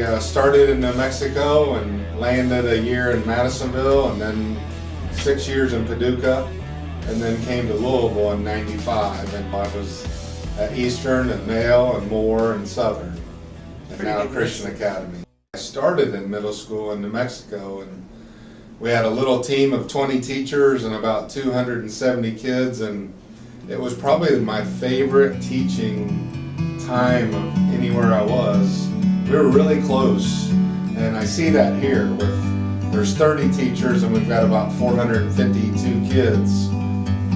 I started in New Mexico and landed a year in Madisonville, and then 6 years in Paducah, and then came to Louisville in '95, and I was at Eastern and Mayo and Moore and Southern, and now Christian Academy. I started in middle school in New Mexico, and we had a little team of 20 teachers and about 270 kids, and it was probably my favorite teaching time of anywhere I was. We were really close, and I see that here with, there's 30 teachers and we've got about 452 kids,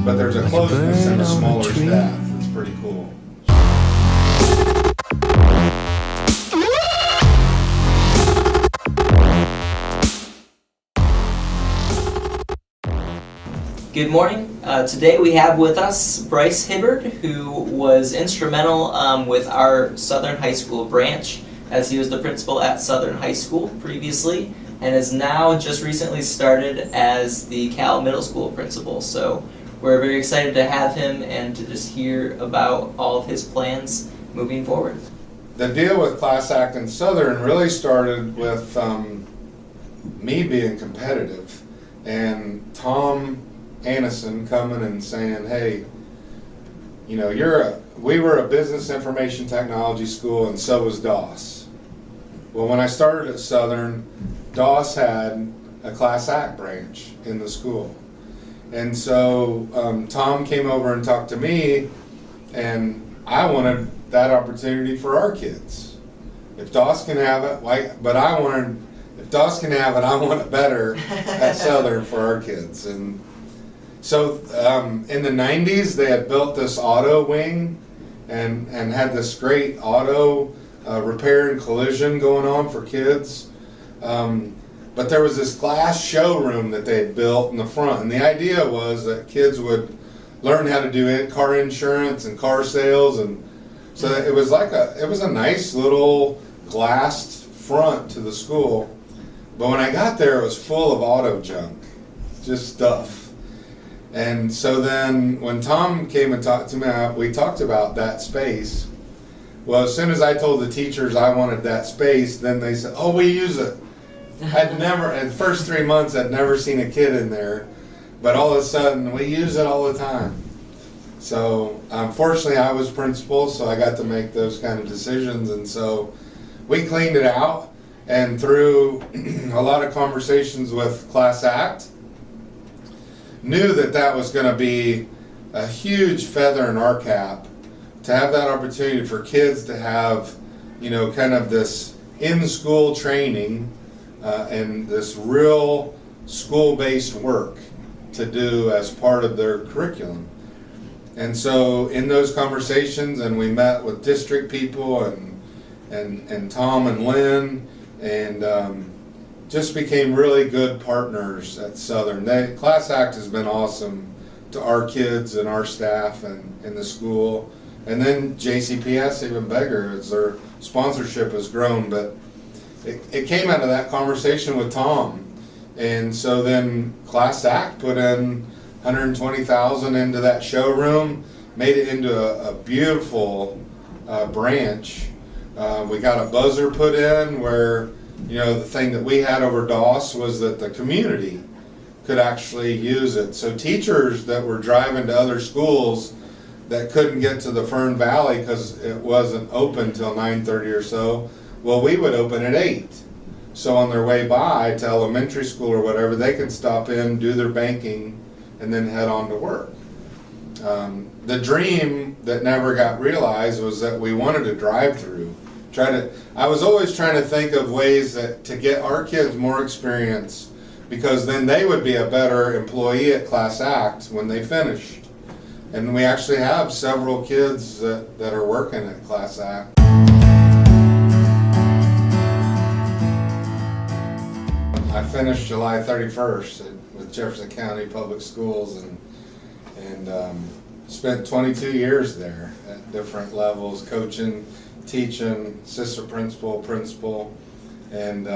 but there's a closeness in a smaller staff. It's pretty cool. Good morning. Today we have with us Bryce Hibbard, who was instrumental with our Southern High School branch, as he was the principal at Southern High School previously, and is now just recently started as the Cal Middle School principal. So we're very excited to have him and to just hear about all of his plans moving forward. The deal with Class Act and Southern really started with me being competitive, and Tom Annison coming and saying, hey, you know, we were a business information technology school, and so was DOS. Well, when I started at Southern, DOS had a Class Act branch in the school. And so Tom came over and talked to me, and I wanted that opportunity for our kids. If DOS can have it, if DOS can have it, I want it better at Southern for our kids. And so in the 90s, they had built this auto wing and had this great auto repair and collision going on for kids. But there was this glass showroom that they had built in the front, and the idea was that kids would learn how to do car insurance and car sales, and so it was a nice little glassed front to the school. But when I got there, it was full of auto junk, just stuff. And so then when Tom came and talked to me, we talked about that space. Well, as soon as I told the teachers I wanted that space, then they said, oh, we use it. In the first 3 months, I'd never seen a kid in there, but all of a sudden, we use it all the time. So unfortunately, I was principal, so I got to make those kind of decisions, and so we cleaned it out, and through a lot of conversations with Class Act, knew that was going to be a huge feather in our cap to have that opportunity for kids to have, you know, kind of this in-school training and this real school-based work to do as part of their curriculum. And so in those conversations, and we met with district people and Tom and Lynn, and just became really good partners at Southern. Class Act has been awesome to our kids and our staff and in the school. And then JCPS even bigger as their sponsorship has grown. But it came out of that conversation with Tom. And so then Class Act put in $120,000 into that showroom, made it into a beautiful branch. We got a buzzer put in where, you know, the thing that we had over DOS was that the community could actually use it. So teachers that were driving to other schools that couldn't get to the Fern Valley because it wasn't open till 9:30 or so, well, we would open at 8. So on their way by to elementary school or whatever, they could stop in, do their banking, and then head on to work. The dream that never got realized was that we wanted a drive-through. I was always trying to think of ways to get our kids more experience, because then they would be a better employee at Class Act when they finished. And we actually have several kids that are working at Class Act. I finished July 31st with Jefferson County Public Schools and spent 22 years there at different levels, coaching, teaching, assistant principal, and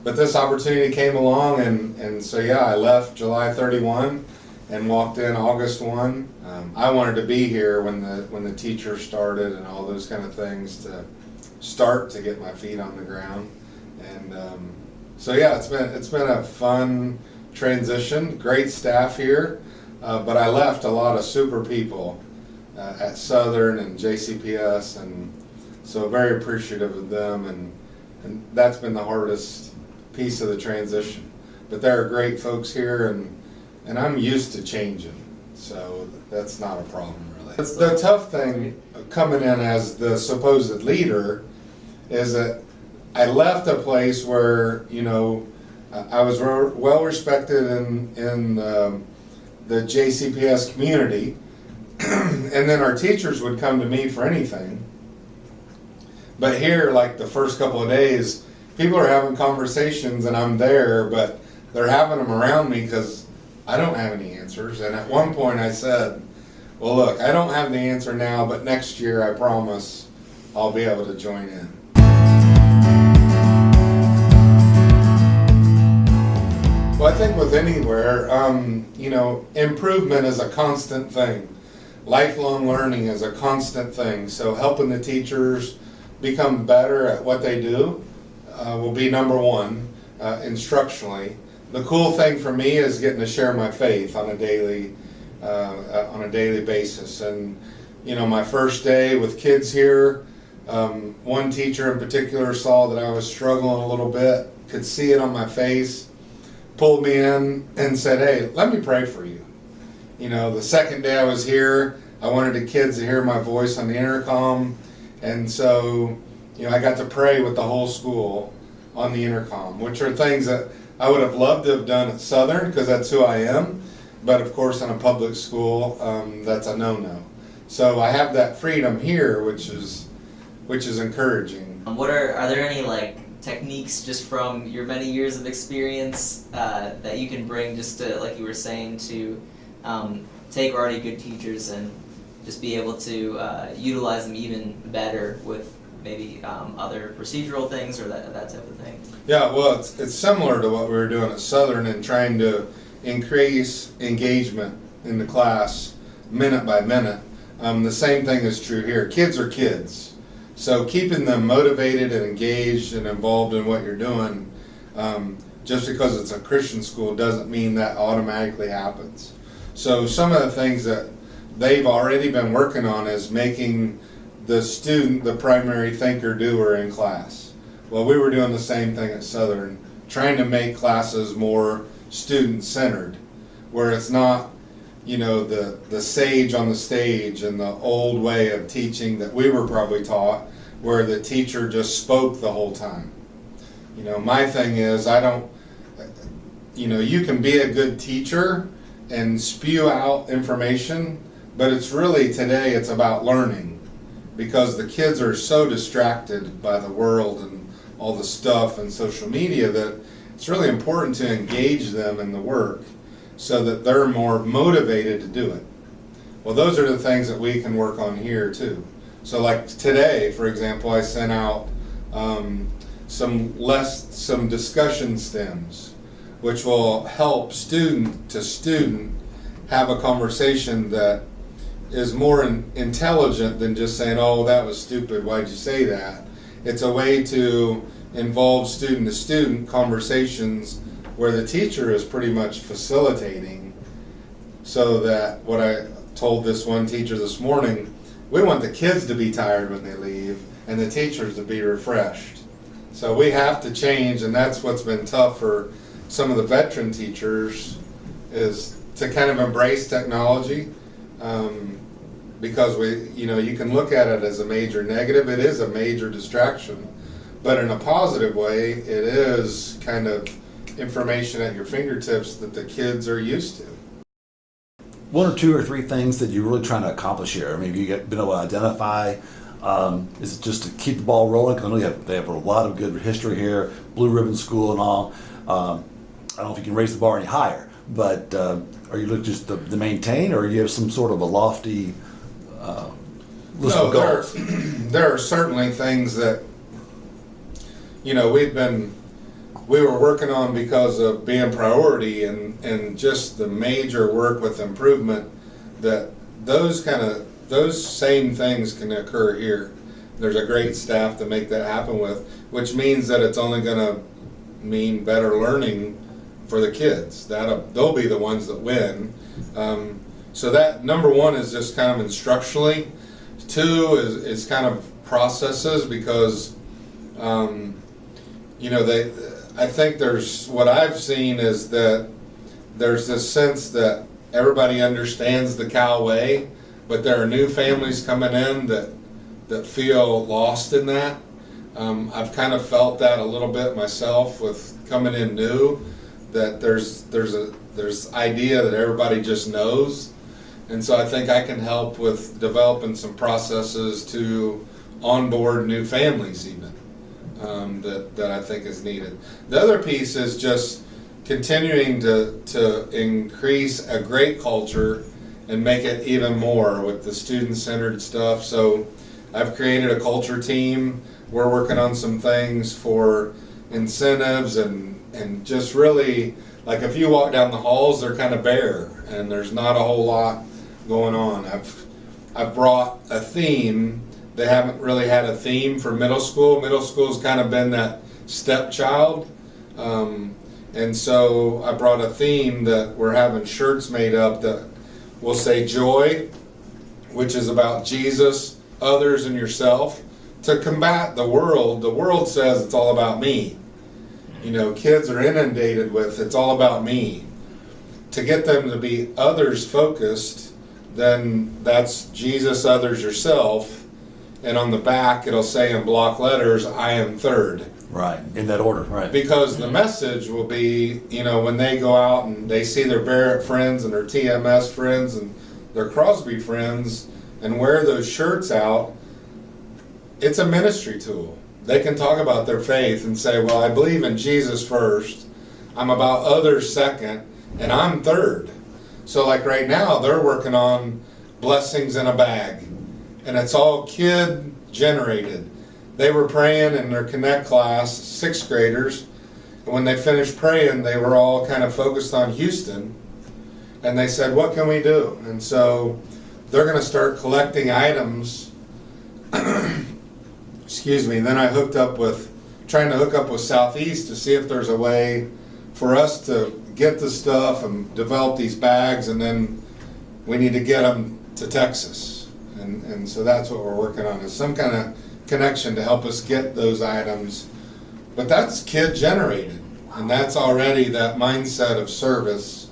but this opportunity came along, and so yeah, I left July 31 and walked in August 1. I wanted to be here when the teachers started and all those kind of things start to get my feet on the ground. And so yeah, it's been a fun transition. Great staff here, but I left a lot of super people at Southern and JCPS, and so very appreciative of them. And that's been the hardest piece of the transition. But there are great folks here, and I'm used to changing, so that's not a problem really. The tough thing coming in as the supposed leader is that I left a place where, you know, I was well respected in the JCPS community, and then our teachers would come to me for anything. But here, like the first couple of days, people are having conversations and I'm there, but they're having them around me because I don't have any answers. And at one point I said, well, look, I don't have the answer now, but next year I promise I'll be able to join in. Well, I think with anywhere, you know, improvement is a constant thing. Lifelong learning is a constant thing. So helping the teachers become better at what they do will be number one, instructionally. The cool thing for me is getting to share my faith on a daily basis. And you know, my first day with kids here, one teacher in particular saw that I was struggling a little bit, could see it on my face, pulled me in and said, hey, let me pray for you. You know, the second day I was here, I wanted the kids to hear my voice on the intercom, and so, you know, I got to pray with the whole school on the intercom, which are things that I would have loved to have done at Southern because that's who I am, but of course in a public school, that's a no-no. So I have that freedom here, which is encouraging. Are there any like techniques just from your many years of experience that you can bring just to, like you were saying, to take already good teachers and just be able to utilize them even better with maybe other procedural things or that type of thing? Yeah, well, it's similar to what we were doing at Southern and trying to increase engagement in the class minute by minute. The same thing is true here. Kids are kids. So keeping them motivated and engaged and involved in what you're doing, just because it's a Christian school doesn't mean that automatically happens. So some of the things that they've already been working on is making the student the primary thinker doer in class. Well, we were doing the same thing at Southern, trying to make classes more student-centered, where it's not, you know, the sage on the stage and the old way of teaching that we were probably taught, where the teacher just spoke the whole time. You know, my thing is, you know, you can be a good teacher and spew out information, but it's really, today, it's about learning, because the kids are so distracted by the world and all the stuff and social media that it's really important to engage them in the work so that they're more motivated to do it. Well, those are the things that we can work on here too. So like today, for example, I sent out some discussion stems, which will help student to student have a conversation that is more intelligent than just saying, oh, that was stupid, why'd you say that? It's a way to involve student to student conversations where the teacher is pretty much facilitating, so that what I told this one teacher this morning, we want the kids to be tired when they leave and the teachers to be refreshed. So we have to change, and that's what's been tough for some of the veteran teachers, is to kind of embrace technology, because you can look at it as a major negative. It is a major distraction, but in a positive way, it is kind of information at your fingertips that the kids are used to. One or two or three things that you're really trying to accomplish here? I mean, have you been able to identify? Is it just to keep the ball rolling? Because I know they have a lot of good history here, Blue Ribbon School and all. I don't know if you can raise the bar any higher, but are you looking just to maintain, or you have some sort of a lofty list of goals? There are certainly things that, you know, we were working on because of being priority and just the major work with improvement, that those same things can occur here. there's a great staff to make that happen with, which means that it's only going to mean better learning for the kids. They'll be the ones that win. So that number one is just kind of instructionally. Two is kind of processes, because I think what I've seen is that there's this sense that everybody understands the Cal way, but there are new families coming in that feel lost in that. I've kind of felt that a little bit myself with coming in new, that there's idea that everybody just knows. And so I think I can help with developing some processes to onboard new families even, that I think is needed. The other piece is just continuing to increase a great culture and make it even more with the student-centered stuff. So I've created a culture team. We're working on some things for incentives and just really, like if you walk down the halls, they're kind of bare and there's not a whole lot going on. I've brought a theme. They haven't really had a theme for middle school. Middle school's kind of been that stepchild. And so I brought a theme that we're having shirts made up that will say joy, which is about Jesus, others, and yourself, to combat the world. The world says it's all about me. Kids are inundated with it's all about me. To get them to be others focused, then that's Jesus, others, yourself. And on the back, it'll say in block letters, I am third. Right, in that order, right. Because the message will be, when they go out and they see their Barrett friends and their TMS friends and their Crosby friends and wear those shirts out, it's a ministry tool. They can talk about their faith and say, well, I believe in Jesus first, I'm about others second, and I'm third. So like right now, they're working on blessings in a bag, and it's all kid generated. They were praying in their Connect class, 6th graders, and when they finished praying, they were all kind of focused on Houston, and they said, what can we do? And so they're going to start collecting items. Excuse me. And then I trying to hook up with Southeast to see if there's a way for us to get the stuff and develop these bags, and then we need to get them to Texas. And so that's what we're working on, is some kind of connection to help us get those items. But that's kid generated, and that's already that mindset of service.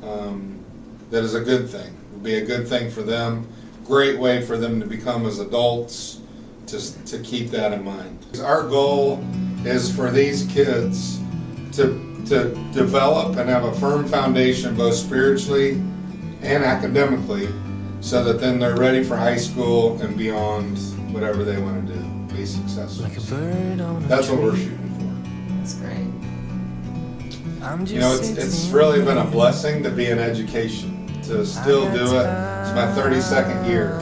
That is a good thing. It will be a good thing for them. Great way for them to become as adults, to keep that in mind. Our goal is for these kids to develop and have a firm foundation both spiritually and academically, so that then they're ready for high school and beyond, whatever they want to do, be successful. That's what we're shooting for. That's great. It's really been a blessing to be in education, to still do it. It's my 32nd year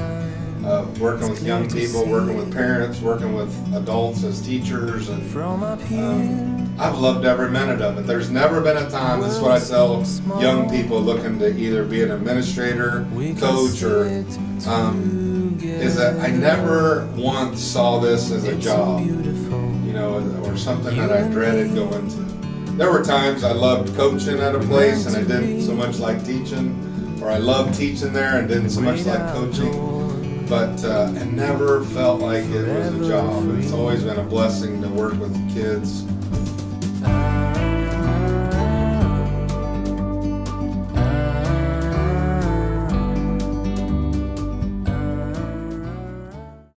of working with young people, working with parents, working with adults as teachers, and I've loved every minute of it. There's never been a time, this is what I tell young people looking to either be an administrator, coach, or is that I never once saw this as a job, or something that I dreaded going to. There were times I loved coaching at a place and I didn't so much like teaching, or I loved teaching there and didn't so much like coaching, but it never felt like it was a job. It's always been a blessing to work with kids